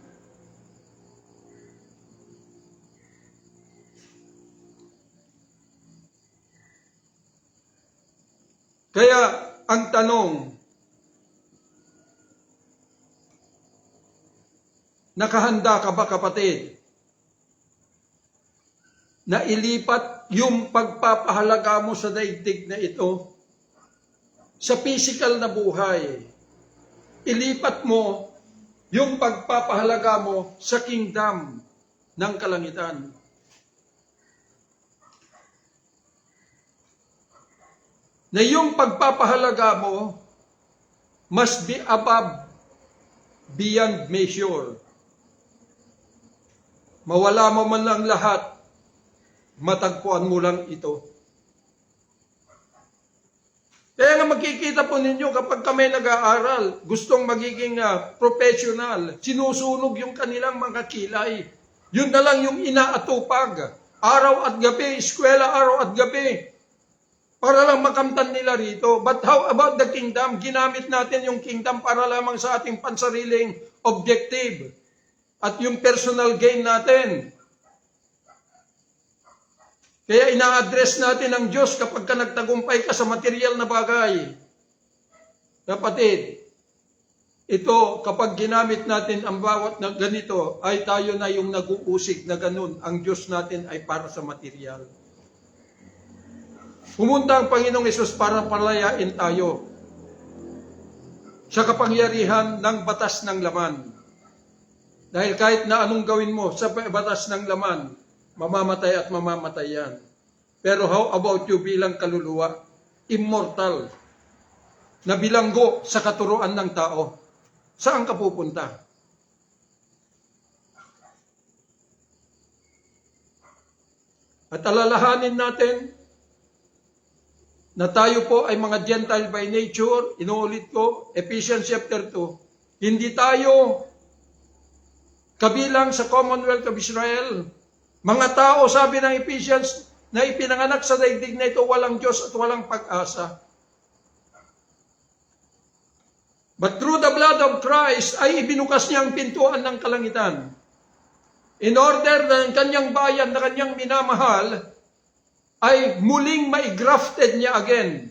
Kaya, ang tanong, nakahanda ka ba kapatid na ilipat yung pagpapahalaga mo sa daigdig na ito sa physical na buhay? Ilipat mo yung pagpapahalaga mo sa kingdom ng kalangitan. Na yung pagpapahalaga mo must be above, beyond measure. Mawala mo man lang lahat, matagpuan mo lang ito. Kaya nga makikita po ninyo kapag kami nag-aaral, gustong magiging professional, sinusunog yung kanilang mga kilay. Yun na lang yung inaatupag. Araw at gabi, eskwela araw at gabi. Para lang makamtan nila rito. But how about the kingdom? Ginamit natin yung kingdom para lamang sa ating pansariling objective. At yung personal gain natin. Kaya ina-address natin ang Diyos kapag ka nagtagumpay ka sa material na bagay. Kapatid, ito kapag ginamit natin ang bawat na ganito, ay tayo na yung nag-uusig na ganun. Ang Diyos natin ay para sa material. Pumunta ang Panginoong Hesus para palayain tayo sa kapangyarihan ng batas ng laman. Dahil kahit na anong gawin mo sa batas ng laman, mamamatay at mamamatay yan. Pero how about you bilang kaluluwa? Immortal. Na bilanggo sa katuruan ng tao. Saan ka pupunta? At alalahanin natin na tayo po ay mga Gentile by nature. Inuulit ko, Ephesians chapter 2. Hindi tayo kabilang sa Commonwealth of Israel. Mga tao, sabi ng Ephesians, na ipinanganak sa daigdig na ito, walang Diyos at walang pag-asa. But through the blood of Christ, ay ibinukas niya ang pintuan ng kalangitan. In order na ang kanyang bayan na kanyang minamahal, ay muling ma-grafted niya again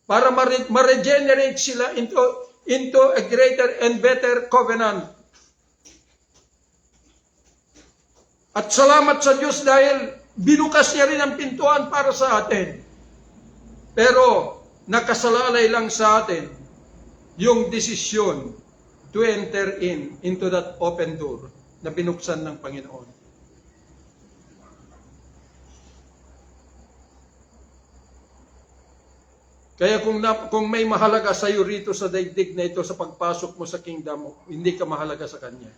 para ma-regenerate sila into a greater and better covenant. At salamat sa Diyos dahil binukas niya rin ang pintuan para sa atin. Pero nakasalalay lang sa atin yung desisyon to enter into that open door na binuksan ng Panginoon. Kaya kung may mahalaga sa iyo rito sa daigdig na ito sa pagpasok mo sa kingdom, hindi ka mahalaga sa Kanya.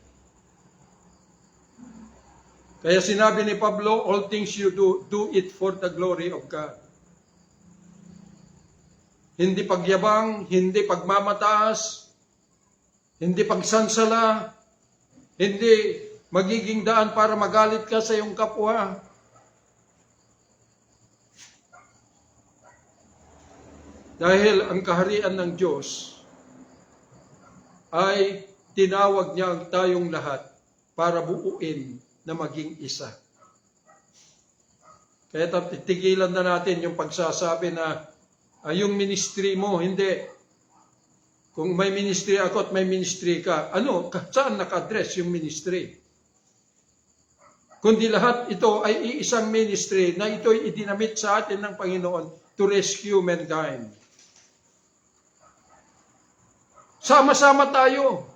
Kaya sinabi ni Pablo, all things you do it for the glory of God. Hindi pagyabang, hindi pagmamataas, hindi pagsansala, hindi magiging daan para magalit ka sa iyong kapwa. Dahil ang kaharian ng Diyos ay tinawag niya tayong lahat para buuin na maging isa. Kaya titigilan na natin yung pagsasabi na yung ministry mo, hindi. Kung may ministry ako at may ministry ka, saan naka-address yung ministry? Kundi lahat ito ay iisang ministry na ito'y idinamit sa atin ng Panginoon to rescue mankind. Sama-sama tayo.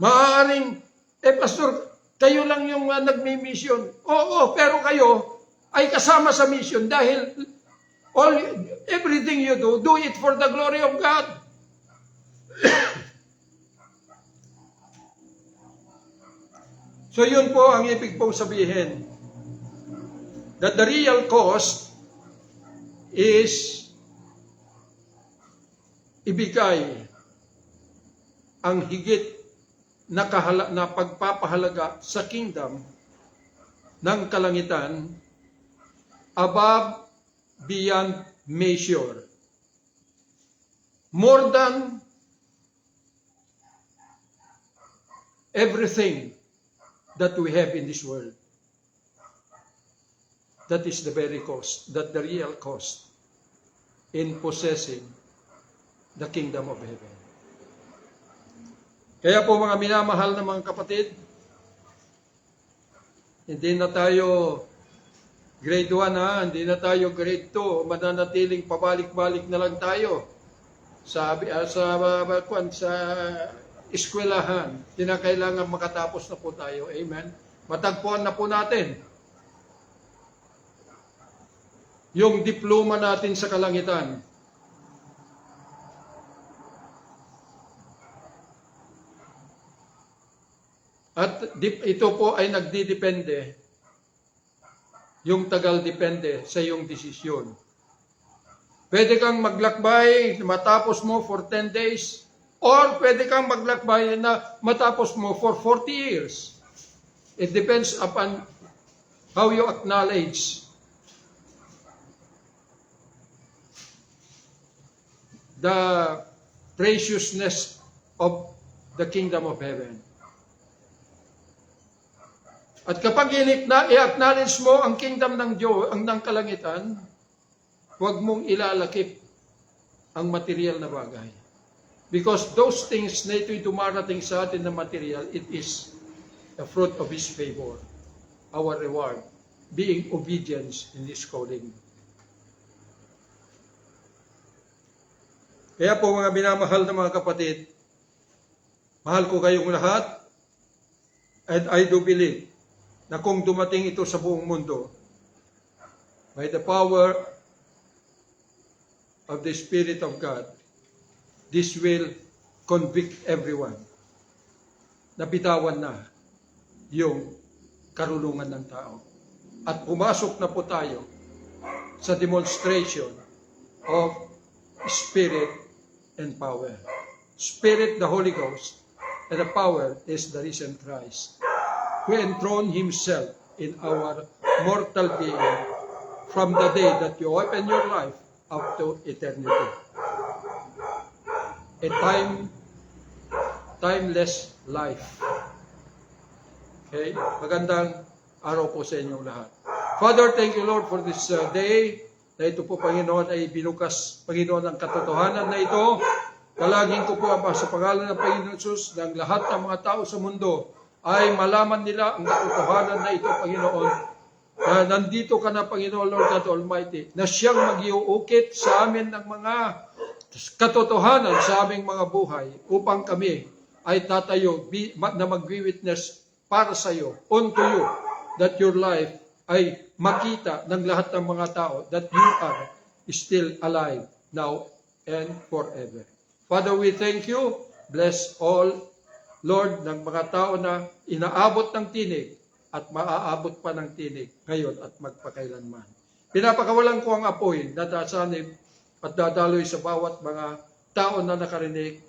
Maaaring, pastor, kayo lang yung nagmi-mission. Oo, pero kayo ay kasama sa mission dahil everything you do it for the glory of God. So yun po ang ibig pong sabihin. That the real cost is ibigay ang higit na pagpapahalaga sa kingdom ng kalangitan above, beyond measure. More than everything that we have in this world. That is the very cost, the real cost in possessing the kingdom of heaven. Kaya po mga minamahal na mga kapatid, hindi na tayo grade 1 hindi na tayo grade 2, mananatiling pabalik-balik na lang tayo sa eskwelahan. Kinakailangan makatapos na po tayo. Amen. Matagpuan na po natin yung diploma natin sa kalangitan. At ito po ay nagdidepende, yung tagal depende sa iyong desisyon. Pwede kang maglakbay, matapos mo for 10 days, or pwede kang maglakbay na matapos mo for 40 years. It depends upon how you acknowledge the preciousness of the kingdom of heaven. At kapag i-acknowledge mo ang kingdom ng Diyos, ang ng kalangitan, huwag mong ilalakip ang material na bagay. Because those things na ito'y dumarating sa atin na material, it is the fruit of His favor, our reward, being obedience in this calling. Kaya po mga minamahal na mga kapatid, mahal ko kayong lahat, and I do believe na kung dumating ito sa buong mundo, by the power of the Spirit of God, this will convict everyone na bitawan na yung karunungan ng tao. At pumasok na po tayo sa demonstration of Spirit and power. Spirit, the Holy Ghost, and the power is the risen Christ, who enthroned Himself in our mortal being from the day that you open your life up to eternity. A timeless life. Okay? Magandang araw po sa inyong lahat. Father, thank you Lord for this day, na ito po Panginoon ay binukas, Panginoon, ang katotohanan na ito. Palaging ko po Ama, sa pangalan ng Panginoon Jesus, ng lahat ng mga tao sa mundo ay malaman nila ang katotohanan na ito, Panginoon. Na nandito ka na, Panginoon, Lord God Almighty, na siyang mag-iuukit sa amin ng mga katotohanan sa aming mga buhay upang kami ay tatayo na mag-witness para sa iyo, unto you, that your life ay makita ng lahat ng mga tao that you are still alive now and forever. Father, we thank you. Bless all, Lord, ng mga tao na inaabot ng tinig at maaabot pa ng tinig ngayon at magpakailanman. Pinapakawalan ko ang apoy na dasanib at dadaloy sa bawat mga tao na nakarinig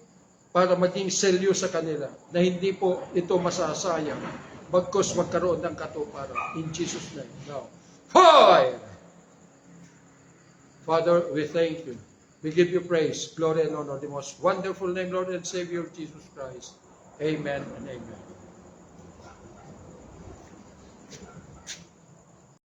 para maging selyo sa kanila na hindi po ito masasayang bagkos magkaroon ng katuparan. In Jesus' name. Now, fire! Father, we thank you. We give you praise, glory, and honor. The most wonderful name, Lord and Savior, Jesus Christ. Amen and amen.